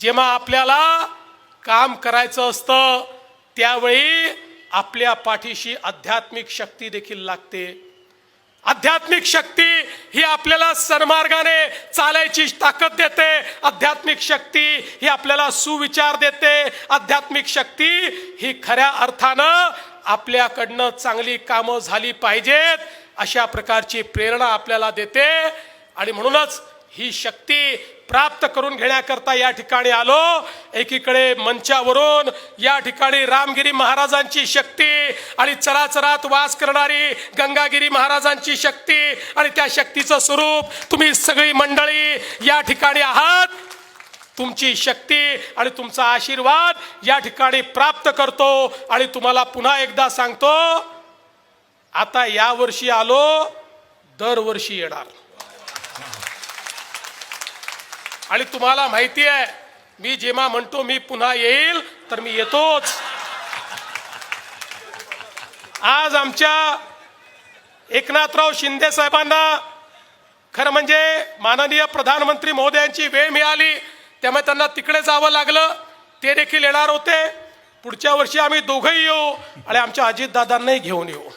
जेव्हा आपल्याला काम करायचं असतं त्यावेळी आपल्या पाठीशी आध्यात्मिक शक्ती देखील लागते। आध्यात्मिक शक्ती ही आपल्याला सन्मार्गाने चालायची ताकद देते। आध्यात्मिक शक्ती ही आपल्याला सुविचार देते। आध्यात्मिक शक्ती ही खऱ्या अर्थानं आपल्याकडनं चांगली कामं झाली पाहिजेत अशा प्रकारची प्रेरणा आपल्याला देते। आणि म्हणूनच ही शक्ती प्राप्त करून घेण्याकरता या ठिकाणी आलो। एकीकडे मंचावरून या ठिकाणी रामगिरी महाराजांची शक्ती आणि चराचरात वास करणारी गंगागिरी महाराजांची शक्ती आणि त्या शक्तीचं स्वरूप तुम्ही सगळी मंडळी या ठिकाणी आहात। तुमची शक्ती आणि तुमचा आशीर्वाद या ठिकाणी प्राप्त करतो आणि तुम्हाला पुन्हा एकदा सांगतो, आता या वर्षी आलो, दरवर्षी येणार। आणि तुम्हाला माहिती आहे, मी जेव्हा म्हणतो मी पुन्हा येईल तर मी येतोच। आज आमच्या एकनाथराव शिंदे साहेबांना खरं म्हणजे माननीय प्रधानमंत्री महोदयांची वेळ मिळाली त्यामुळे त्यांना तिकडे जावं लागलं। ते देखील येणार होते। पुढच्या वर्षी आम्ही दोघंही येऊ आणि आमच्या अजितदादांनाही घेऊन येऊ।